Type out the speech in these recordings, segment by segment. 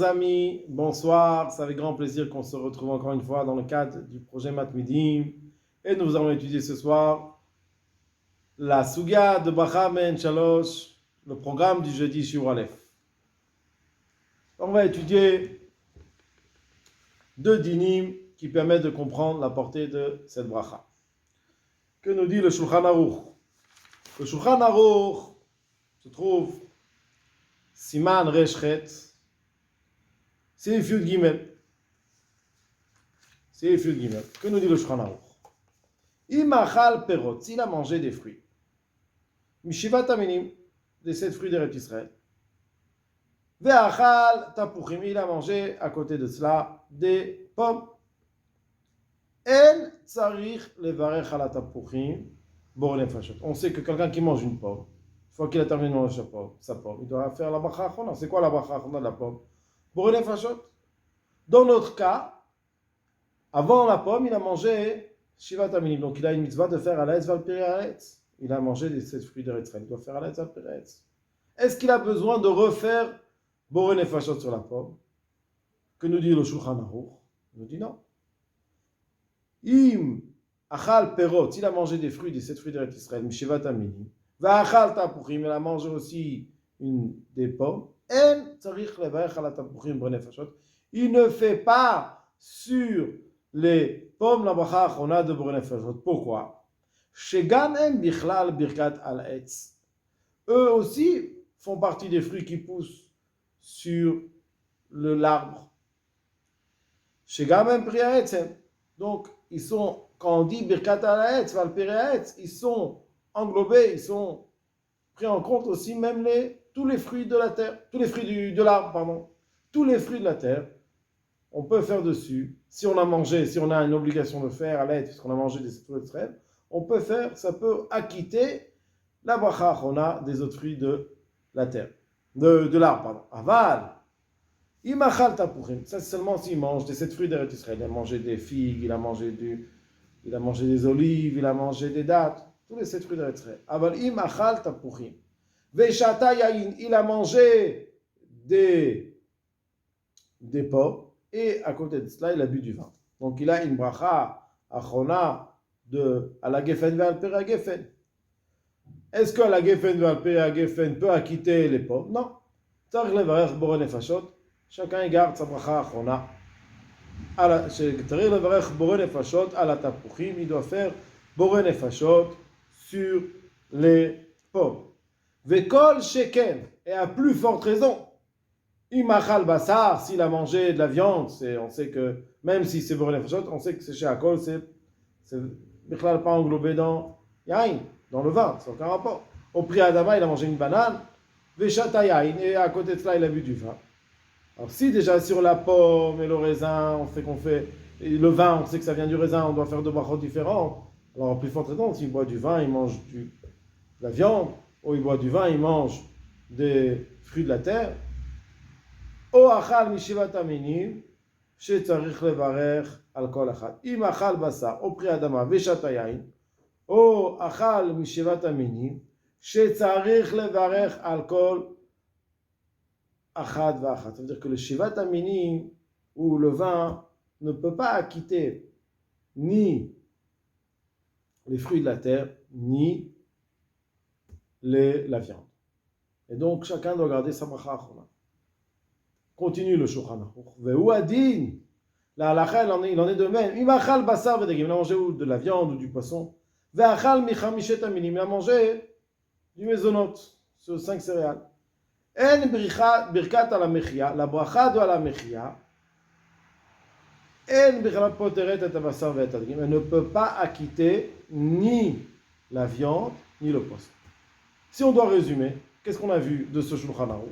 amis, bonsoir. C'est avec grand plaisir qu'on se retrouve encore une fois dans le cadre du projet Matmidim. Et nous allons étudier ce soir la Suga de Bracha Men Shalosh, le programme du jeudi Shiur Aleph. On va étudier deux dinim qui permettent de comprendre la portée de cette bracha. Que nous dit le Shulchan Aruch? Le Shulchan Aruch se trouve Siman Reshchet, c'est Yud Gimel. C'est Yud Gimel. Que nous dit le Shulchan Aruch? Imachal perot, s'il a mangé des fruits. Mishivat aminim, des 7 fruits d'Eretz Israël. Ve'achal tapuchim, il a mangé à côté de cela des pommes. En tsarich levarech ala tapuchim bor nefashot. On sait que quelqu'un qui mange une pomme, une fois qu'il a terminé de manger sa pomme, il doit faire la bracha achona. C'est quoi la bracha achona de la pomme? Bor nefashot. Dans notre cas, avant la pomme, il a mangé Shivat Aminim. Donc il a une mitzvah de faire Aletz Val Piri Aletz. Il a mangé des 7 fruits d'Eretz Israël. Il doit faire Aletz Val Piri Aletz. Est-ce qu'il a besoin de refaire Boré Nefashot sur la pomme? Que nous dit le Shulchan Aruch? Il nous dit non. Im Achal Perot, il a mangé des fruits, des 7 fruits d'Eretz Israël, Mishivat Aminim. Va Achal Tapuchim, il a mangé aussi des pommes. En Tzarich Levarech Ala Tapuchim Boré Nefashot. Il ne fait pas sur les pommes la bracha achona de Boré Nefashot. Pourquoi? Shegam em bichlal birkat al etz. Eux aussi font partie des fruits qui poussent sur l'arbre. Shegam em pri ha'etzem. Donc, ils sont, quand on dit birkat al etz, val piri ha'etz, ils sont englobés, ils sont pris en compte aussi même tous les fruits de la terre, tous les fruits de l'arbre, pardon. Tous les fruits de la terre, on peut faire dessus. Si on a mangé, si on a une obligation de faire à l'aide, puisqu'on a mangé des fruits de terre, on peut faire, ça peut acquitter la bracha achona des autres fruits de la terre, de l'arbre, pardon. Aval, imachal tapuchim, ça c'est seulement s'il mange des 7 fruits d'Eretz Israël. Il a mangé des figues, il a mangé des olives, il a mangé des dattes, tous les 7 fruits d'Eretz Israël. Aval, imachal tapuchim. Veshata yain, il a mangé des pommes, et à côté de cela, il a bu du vin. Donc il a une bracha achona à la gefen ve'al peri gefen. Est-ce que la gefen ve'al peri gefen peut acquitter les pommes? Non. Tzarich levarech boré nefashot. Chacun garde sa bracha achona. Tzarich levarech boré nefashot à la tapuchim. Il doit faire boré nefashot sur les pommes. Ve'kol sheken. Et à plus forte raison, imachal basar, s'il a mangé de la viande, on sait que même si c'est boré nefashot, on sait que c'est chez Akol, c'est Bichlal pas englobé dans Yain, dans le vin, c'est aucun rapport. Au Pri Adama, il a mangé une banane, Veshata Yain, et à côté de cela, il a bu du vin. Alors si déjà sur la pomme et le raisin, on fait et le vin, on sait que ça vient du raisin, on doit faire deux brachot différentes. Alors en plus forte raison, s'il boit du vin, il mange de la viande, ou il boit du vin, il mange des fruits de la terre. O achal mishivat aminim, shetzarich levarech al kol achad. Im achal basar, o pri adama, veshata yain, o achal mishivat aminim, shetzarich levarech al kol achad v'achad. Ça veut dire que le shivat aminim, ou le vin, ne peut pas acquitter ni les fruits de la terre, ni la viande. Et donc, chacun doit garder sa bracha achona. Continue le Shulchan Aruch. Ve'hu adin. La halacha, il en est de même. Imachal basar v'degim. Il a mangé de la viande ou du poisson. Ve'achal michamishet aminim. Il a mangé du mezonot, sur 5 céréales. En birkat ala mechia. La bracha de ala mechia. En birkat poteret et basar ve'etadegim. Elle ne peut pas acquitter ni la viande, ni le poisson. Si on doit résumer, qu'est-ce qu'on a vu de ce Shulchan Aruch?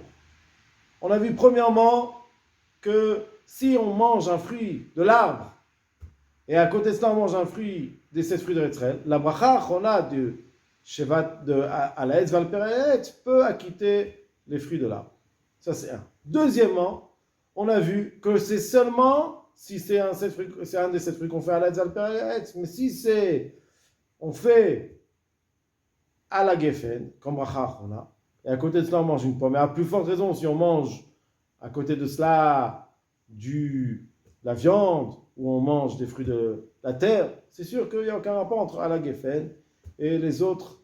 On a vu premièrement que si on mange un fruit de l'arbre et à côté de cela on mange un fruit des 7 fruits de Israël, la bracha achona de Aletz Val Peri Aletz peut acquitter les fruits de l'arbre. Ça c'est un. Deuxièmement, on a vu que c'est seulement si c'est un des 7 fruits qu'on fait Aletz Val Peri Aletz, mais si on fait à la gefen comme bracha achona, et à côté de cela on mange une pomme, et à plus forte raison si on mange à côté de cela, la viande, où on mange des fruits de la terre, c'est sûr qu'il n'y a aucun rapport entre la Geffen et les autres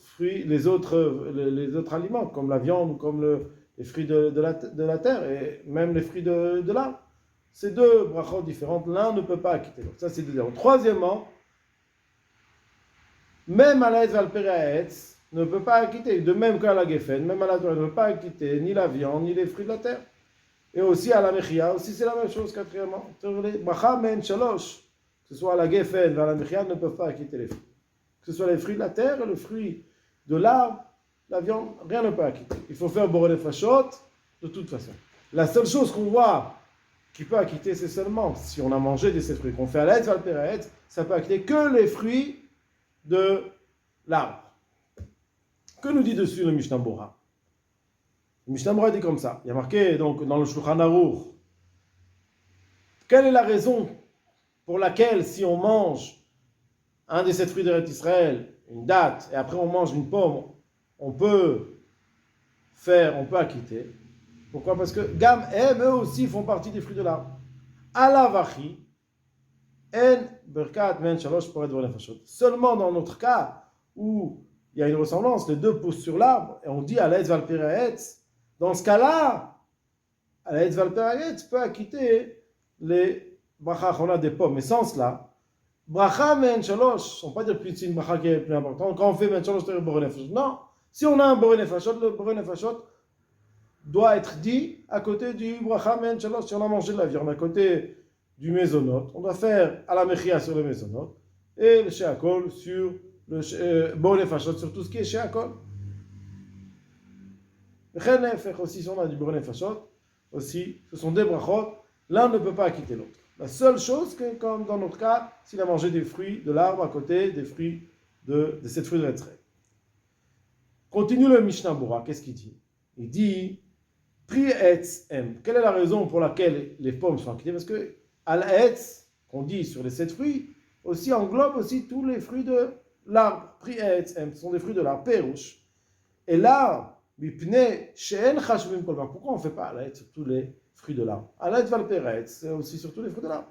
fruits, les autres aliments, comme la viande ou comme les fruits de la terre, et même les fruits de l'arbre. C'est deux brachot différentes, l'un ne peut pas acquitter l'autre. Ça, c'est deuxièmement. Troisièmement, même à la Valperaetz ne peut pas acquitter, de même qu'à la Geffen, même à la Torah ne peut pas acquitter ni la viande, ni les fruits de la terre. Et aussi à la Mechia, aussi c'est la même chose, quatrièmement. Bracha men shalosh, que ce soit à la Geffen ou à la Mechia, ne peuvent pas acquitter les fruits. Que ce soit les fruits de la terre, le fruit de l'arbre, la viande, rien ne peut acquitter. Il faut faire boré fachot de toute façon. La seule chose qu'on voit qui peut acquitter, c'est seulement si on a mangé de ces fruits. Qu'on fait à l'aide, valperaet, ça peut acquitter que les fruits de l'arbre. Que nous dit dessus le Mishnah Bora? Le Mishnah Bora dit comme ça. Il y a marqué donc dans le Shulchan Aruch. Quelle est la raison pour laquelle si on mange un des 7 fruits d'Eretz Israël, une date, et après on mange une pomme, on peut acquitter. Pourquoi? Parce que Gam, eux aussi font partie des fruits de l'arbre. Alavachi, en berkat men shalosh poret v'nefashot. Seulement dans notre cas où il y a une ressemblance, les deux poussent sur l'arbre, et on dit à l'aetz valperaetz, dans ce cas-là, à l'aetz valperaetz peut acquitter les bracha chona des pommes. Mais sans cela, bracha men shalosh, on ne peut pas dire plus une bracha qui est plus importante. Quand on fait men shalosh, c'est boré nefashot. Non, si on a un boré nefashot, le boré nefashot doit être dit à côté du bracha men shalosh. Si on a mangé de la viande à côté du mezonot, on doit faire à la mechia sur le mezonot et le sheakol sur le boré nefashot sur tout ce qui est sheakol. Aussi, si on a du boré nefashot, aussi, ce sont des brachot, l'un ne peut pas quitter l'autre. La seule chose, que, comme dans notre cas, s'il a mangé des fruits de l'arbre à côté des fruits de cette fruit de l'Etzrei. Continue le Mishnah Bora, qu'est-ce qu'il dit? Il dit Pri etz em. Quelle est la raison pour laquelle les pommes sont acquittées? Parce que al etz, qu'on dit sur les 7 fruits, aussi englobe aussi tous les fruits de l'arbre. Pri etz em, ce sont des fruits de l'arbre, pérouche. Et là, mipne she'en chashvim kol. Pourquoi on ne fait pas al etz sur tous les fruits de l'arbre? Al etz valperet, c'est aussi sur tous les fruits de l'arbre.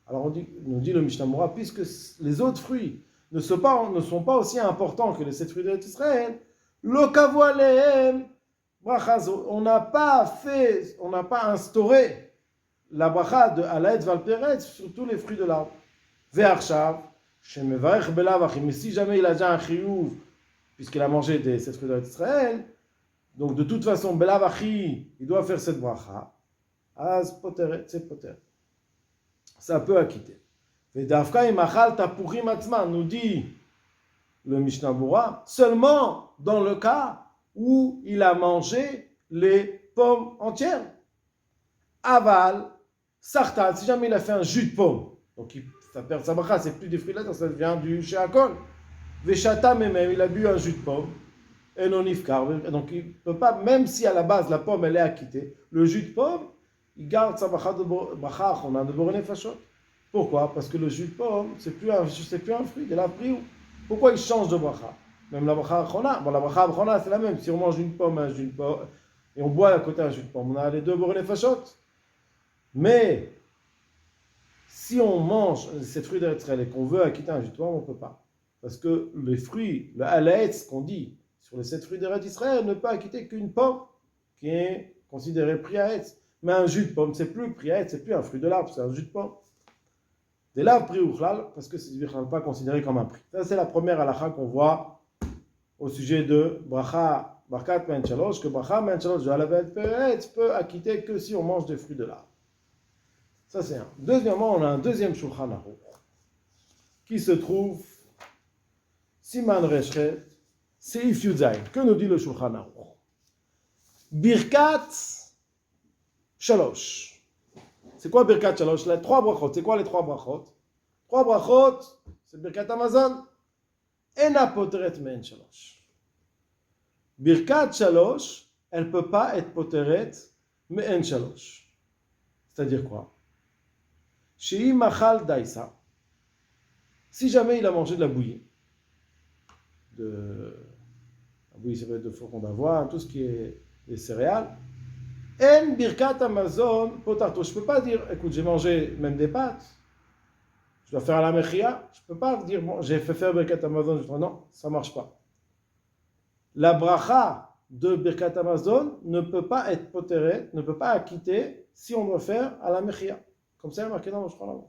Alors nous dit le Mishnah Bora, puisque les autres fruits ne sont pas aussi importants que les 7 fruits d'Israël, lo kavoalehem. On n'a pas instauré la bracha de Alaed Valperet sur tous les fruits de l'arbre. Ve'arshav, shemevarech belavach, mais si jamais il a déjà un chiyuv, puisqu'il a mangé des 7 fruits d'Israël, donc de toute façon, belavachi, il doit faire cette bracha. Az poteret, c'est poteret. Ça peut acquitter. Ve'dafka imachal tapurim atzman, nous dit le Mishnah Bora, seulement dans le cas où il a mangé les pommes entières. Aval, sartal, si jamais il a fait un jus de pomme, donc ça perd sa bracha, c'est plus des fruits de la terre, ça devient du sheakol. Veshata même, il a bu un jus de pomme, et non ifkar, donc il ne peut pas, même si à la base la pomme elle est acquittée, le jus de pomme, il garde sa bracha on a de boré nefashot. Pourquoi? Parce que le jus de pomme, c'est plus un fruit, de la priou. Pourquoi il change de bracha? Même la bracha achona, bon la bracha achona c'est la même. Si on mange une pomme, un jus de pomme, et on boit à côté un jus de pomme, on a les deux boré nefashot. Mais si on mange cette fruit d'Eretz Israël et qu'on veut acquitter un jus de pomme, on ne peut pas. Parce que les fruits, le halaetz qu'on dit sur les 7 fruits d'Eretz Israël ne peut acquitter qu'une pomme qui est considérée priaetz. Mais un jus de pomme, c'est plus priaetz, c'est plus un fruit de l'arbre, c'est un jus de pomme. Des l'arbre pri uchlal, parce que c'est pas considéré comme un prix. Ça c'est la première halakha qu'on voit au sujet de bracha, barkat men shalosh, que bracha men shalosh de halavet peretz peut acquitter que si on mange des fruits de l'arbre. Ça c'est un. Deuxièmement, on a un deuxième Shulchan Aruch qui se trouve Siman Reshret, Seif Yudzayin. Que nous dit le Shulchan Aruch? Birkat Shalosh. C'est quoi Birkat Shalosh? Les 3 brachot. C'est quoi les 3 brachot? 3 brachot, c'est Birkat Amazon. Ena poteret men Shalosh. Birkat Shalosh, elle ne peut pas être poteret, mais en Shalosh. C'est-à-dire quoi? Shei machal daïsa. Si jamais il a mangé de la bouillie, la bouillie ça peut être de flocons d'avoine, tout ce qui est des céréales, En birkat Amazon potarto. Je ne peux pas dire, écoute, j'ai mangé même des pâtes, je dois faire la mechia. Je ne peux pas dire, bon, j'ai fait faire birkat Amazon. Non, ça ne marche pas. La bracha de birkat Amazon ne peut pas être potérée, ne peut pas acquitter si on doit faire à la mechia. Comme ça, il y a marqué dans le Shulchan Aruch.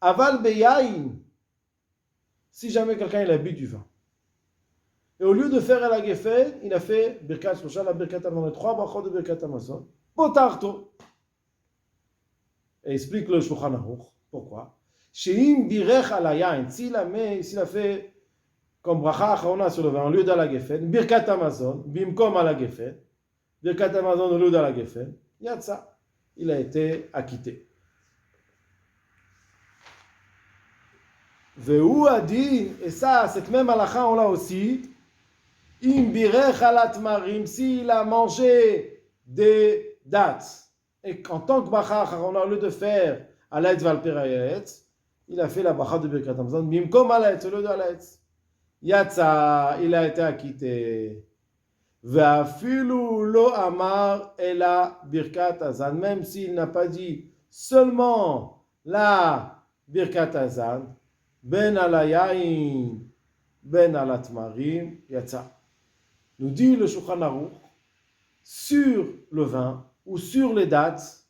Aval beyain, si jamais quelqu'un il a bu du vin. Et au lieu de faire la gefen, il a fait birkat shloshah, la birkat Amazon, les 3 brachot de birkat Amazon. Potarto. Et explique le Shulchan Aruch. Pourquoi? Sheim birech ala yain, s'il a fait comme bracha acharona sur le vin, au lieu de la gefen, birkat Amazon, bimkom à la gefen, birkat Amazon au lieu de la gefen, yatsa, il a été acquitté. Vehu adin, et ça, cette même halakha, on l'a aussi, im birech alat marim, s'il a mangé des dattes, et qu'en tant que bracha acharona, au lieu de faire aletz valperayetz, il a fait la bracha de birkat Amazon, bimkom aletz, au lieu de aletz. Yatsa, il a été acquitté. Ve'afilu lo amar ela birkat hazan, même s'il n'a pas dit seulement la birkat hazan, ben ala yain, ben ala tmarim, yatsa. Nous dit le Shulchan Aruch, sur le vin ou sur les dates,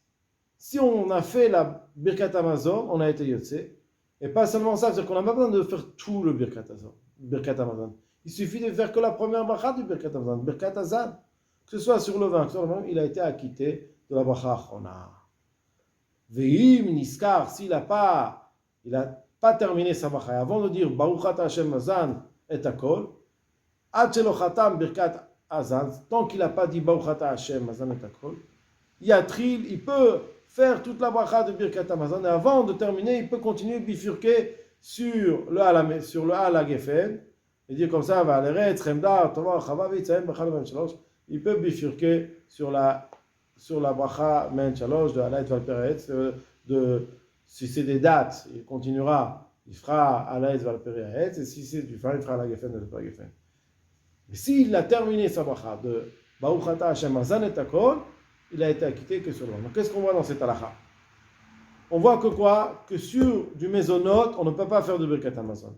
si on a fait la birkat Amazon, on a été yotse. Et pas seulement ça, c'est-à-dire qu'on n'a pas besoin de faire tout le birkat Amazon. Il suffit de faire que la première bracha du birkat Amazon, birkat hazan. Que ce soit sur le vin, que ce soit sur le vin, il a été acquitté de la bracha achrona. Ve'im niskar, s'il n'a pas terminé sa bracha, avant de dire Baruch ata Hashem hazan et akol, ad shelo chatam birkat hazan, tant qu'il n'a pas dit Baruch ata Hashem hazan et akol, yatril, il peut faire toute la bracha de birkat Amazon, et avant de terminer, il peut continuer bifurquer sur le ala gefen, et dire comme ça, il peut bifurquer sur la bracha men shalosh de alayt valperetz, si c'est des dates, il continuera, il fera alayt valperetz, et si c'est du vin, il fera la gefen de la gefen. Mais s'il a terminé sa bracha de Baruch ata Hashem hazan et akol, il a été acquitté que sur le vin. Donc qu'est-ce qu'on voit dans cette halakha? On voit que quoi? Que sur du mezonot, on ne peut pas faire de birkat Amazon.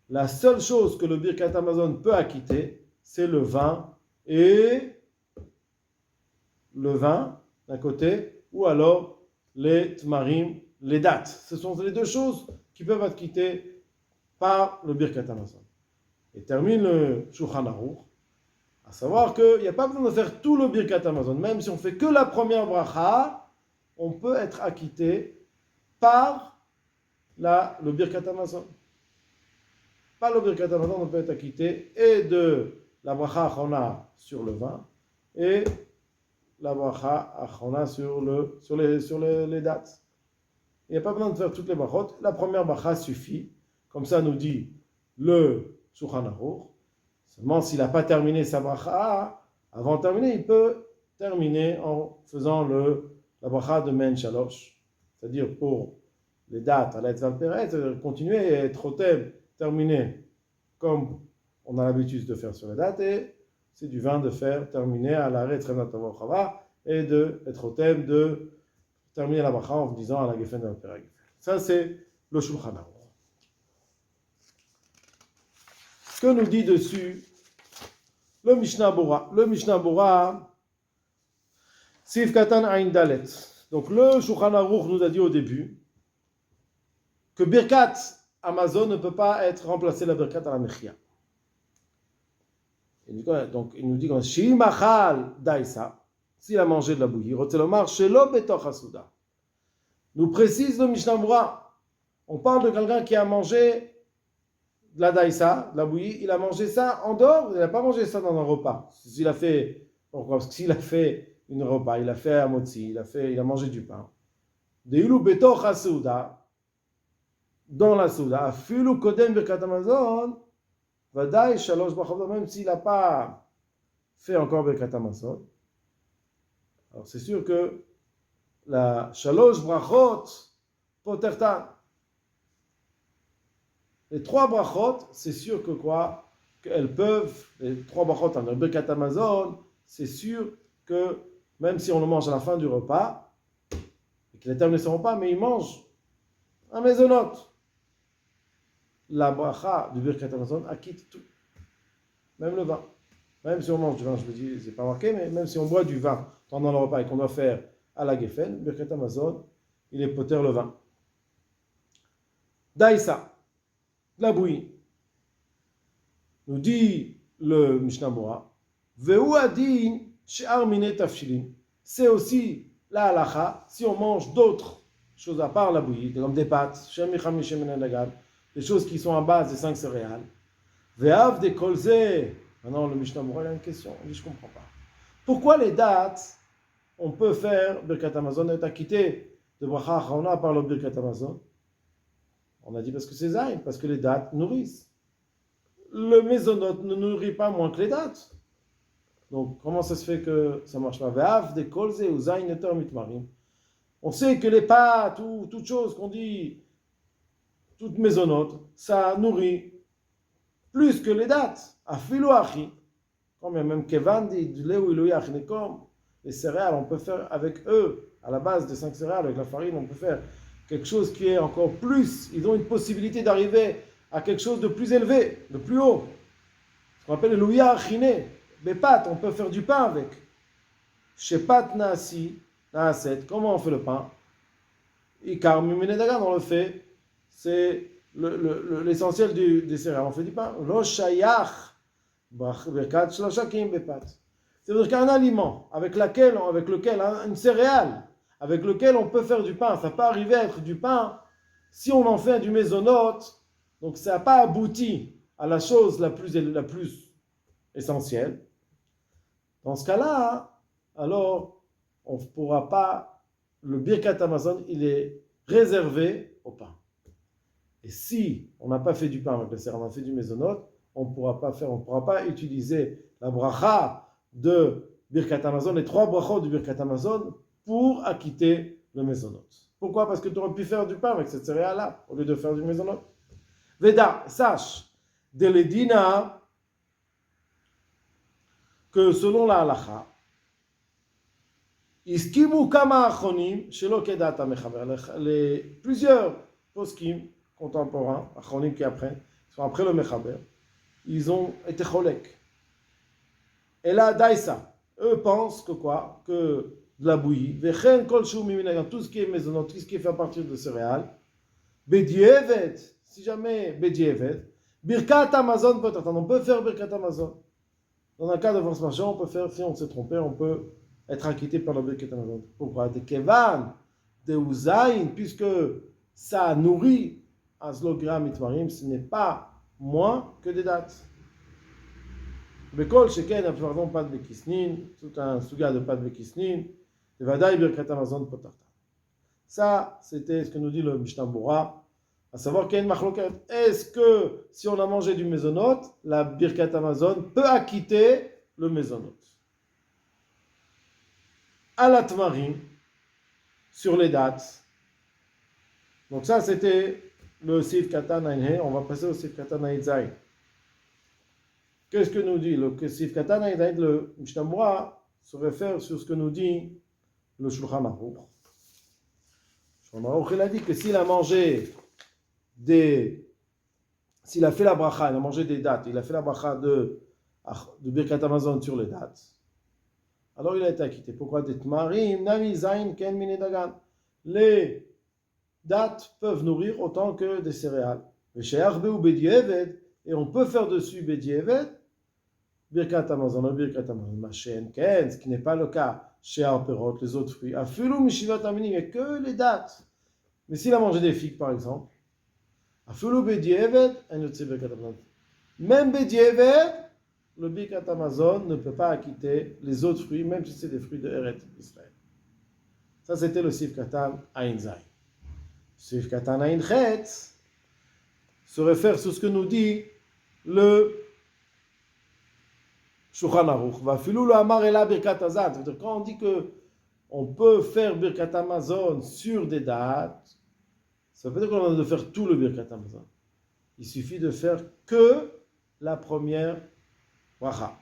La seule chose que le birkat Amazon peut acquitter, c'est le vin et le vin d'un côté, ou alors les tmarim, les dates. Ce sont les deux choses qui peuvent être acquittées par le birkat Amazon. Et termine le Shulchan Aruch, à savoir qu'il n'y a pas besoin de faire tout le birkat Amazon. Même si on fait que la première bracha, on peut être acquitté par le birkat Amazon. Par le birkat Amazon, on peut être acquitté et de la bracha achrona sur le vin et la bracha achrona sur les dates. Il n'y a pas besoin de faire toutes les brachot. La première bracha suffit. Comme ça nous dit le Shulchan Aruch. Seulement s'il n'a pas terminé sa bracha, avant de terminer, il peut terminer en faisant la bracha de men shalosh. C'est-à-dire pour les dates, à l'aide de continuer et être au thème, terminer comme on a l'habitude de faire sur les dates, et c'est du vin de faire terminer à l'arrêt et d'être au thème de terminer la bracha en vous disant à la gefen de la perek. Ça c'est le Shulchan Aruch. Ce que nous dit dessus le Mishnah Bora. Le Mishnah Bora, Sif Katan Ain Dalet. Donc le Shulchan Aruch nous a dit au début que birkat Amazon ne peut pas être remplacé la birkat à la mechia. Donc il nous dit comme Shi machal daïsa, s'il a mangé de la bouillie, rotelomar shelo betoch hasuda. Nous précise le Mishnah Bora. On parle de quelqu'un qui a mangé de la daïsa, de la bouillie, il a mangé ça en dehors, il n'a pas mangé ça dans un repas. S'il a fait, pourquoi? Parce que s'il a fait un repas, il a fait un motzi, il a mangé du pain. Deilu betoch hasuda, dans la souda, afilu kodem birkat Amazon, vadaï shalosh brachot, même s'il n'a pas fait encore birkat Amazon. Alors c'est sûr que la shalosh brachot potertan, les 3 brachot, c'est sûr que quoi? Qu'elles peuvent, les 3 brachot en birkat Amazon, c'est sûr que même si on le mange à la fin du repas, et que les termes ne seront pas, mais ils mangent un mésonote. La bracha du Birkat Hamazon acquitte tout, même le vin. Même si on mange du vin, je me dis, c'est pas marqué, mais même si on boit du vin pendant le repas et qu'on doit faire à la Geffen, Birkat Hamazon, il est poter le vin. Daïsa, la bouillie. Nous dit le Mishnah Bora, Ve'u adin she'ar mine tafshilin. C'est aussi la halacha si on mange d'autres choses à part la bouillie, comme des pâtes, des choses qui sont à base des 5 céréales. Ve'av de kolze. Maintenant, le Mishnah Bora, il a une question. On dit, je ne comprends pas. Pourquoi les dates, on peut faire Birkat Hamazon et acquitté de bracha acharona par le Birkat Hamazon? On a dit parce que c'est zayin, parce que les dates nourrissent. Le mésonote ne nourrit pas moins que les dates. Donc, comment ça se fait que ça ne marche pas? Ve'av de kolze ou zayin eter mitmarim. On sait que les pâtes ou toute chose qu'on dit, toute mésonote, ça nourrit plus que les dates. Afilu achi. Combien même kevandi, du ou ilouya achnekom. Les céréales, on peut faire avec eux, à la base des 5 céréales, avec la farine, on peut faire quelque chose qui est encore plus. Ils ont une possibilité d'arriver à quelque chose de plus élevé, de plus haut. Ce qu'on appelle le louya achine. Les pâtes, on peut faire du pain avec. Shepat naasi, naaset. Comment on fait le pain? Ikar mimenedagan, on le fait. C'est l'essentiel des céréales. On fait du pain. Lo shayach. C'est-à-dire qu'un aliment avec lequel, une céréale, avec lequel on peut faire du pain, ça peut arriver à être du pain, si on en fait du mésonote, donc ça n'a pas abouti à la chose la plus essentielle. Dans ce cas-là, alors, on ne pourra pas, le Birkat Hamazon, il est réservé au pain. Et si on n'a pas fait du pain avec la céréale, on a fait du mésonote, on ne pourra pas utiliser la bracha de Birkat Hamazon, les 3 brachot du Birkat Hamazon, pour acquitter le mésonote. Pourquoi? Parce que tu aurais pu faire du pain avec cette céréale-là, au lieu de faire du mésonote. Veda, sache, de l'Edina, que selon la halacha, iskimu kama achonim, shelo kedat hamechaber, les plusieurs poskim contemporains, achonim qui apprennent, sont après le mechaber, ils ont été cholek. Et là, daïsa, eux pensent que quoi? Que de la bouillie, vechen kol shu miminagan, tout ce qui est maisonnant, tout ce qui est fait à partir de céréales, bedievet, si jamais bedievet, birkat Hamazon peut-être, on peut faire birkat Hamazon. Dans un cas de force majeure, on peut faire, si on s'est trompé, on peut être acquitté par le birkat Hamazon. Pourquoi? De kevan, de uzain, puisque ça nourrit azlogram itmarim, ce n'est pas moins que des dates. Bekol sheken, pardon, pas de bekisnin, tout un suga de pas de bekisnin, et vadaï birkat Hamazon potarta. Ça, c'était ce que nous dit le Mishnah Bora, à savoir qu'il y a une machloket. Est-ce que si on a mangé du mésonote, la birkat Hamazon peut acquitter le mésonote? À la tmarim, sur les dates. Donc ça, c'était le Sif Katan Aïnhe. On va passer au Sif Katan Aïnzaï. Qu'est-ce que nous dit le Sif Katan Aïnzaï? Le Mishnah Bora se réfère sur ce que nous dit le Shulchan Aruch. Shulchan Aruch, il a dit que s'il a mangé s'il a fait la bracha, il a mangé des dates, il a fait la bracha de Birkat Hamazon sur les dates, alors il a été acquitté. Pourquoi? Des tmarim, nami zain, ken mine dagan. Les dates peuvent nourrir autant que des céréales. Et on peut faire dessus bedievet, Birkat Hamazon, Birkat Hamazon, Machen, Ken, ce qui n'est pas le cas chez Arperot, les autres fruits. Afilu mishivat aminim, il n'y a que les dates. Mais s'il a mangé des figues, par exemple, Afilu bedievet, Birkat Hamazon. Même bedievet, le Birkat Hamazon ne peut pas acquitter les autres fruits, même si c'est des fruits de Eret Israël. Ça, c'était le Sif Katan Ain Zay. Sif Katan Ain Chet se réfère sur ce que nous dit le Shulchan Aruch. Vafilu lo amar ela birkat hazat. C'est-à-dire quand on dit que on peut faire Birkat Hamazon sur des dates, ça veut dire qu'on a besoin de faire tout le Birkat Hamazon. Il suffit de faire que la première bracha.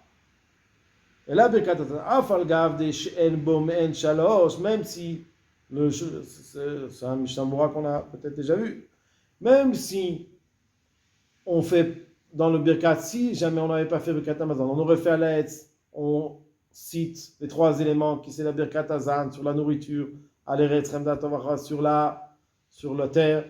Et là, Birkat Hazan, Afal Gav de She'en Bo Me'en Shalosh, même si, c'est un Mishnah Berurah qu'on a peut-être déjà vu, même si on fait dans le Birkat, si jamais on n'avait pas fait Birkat Hamazon, on aurait fait à l'Aetz, on cite les 3 éléments qui c'est la Birkat Hazan sur la nourriture, à l'Eretz Remdat Tovacha sur la terre,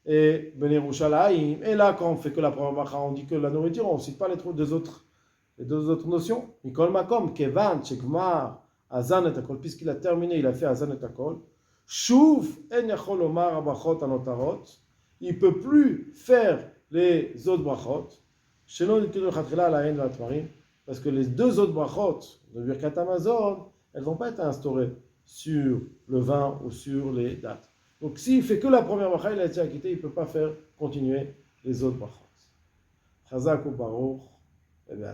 et Ben Yerushalayim. Et là, quand on fait que la première bracha, on dit que la nourriture, on ne cite pas les 2 autres notions. Mikol Makom, Kevan, Shekmar, Hazan et Akol, puisqu'il a terminé, il a fait Hazan et Akol. Shuv, En Yachol Omar Abachot Anotarot, il ne peut plus faire les autres brachot, parce que les 2 autres brachot de Birkat Hamazon, elles vont pas être instaurées sur le vin ou sur les dates. Donc s'il fait que la première bracha, il a été acquitté, il ne peut pas faire continuer les autres brachot. Chazak ou Baruch, et bien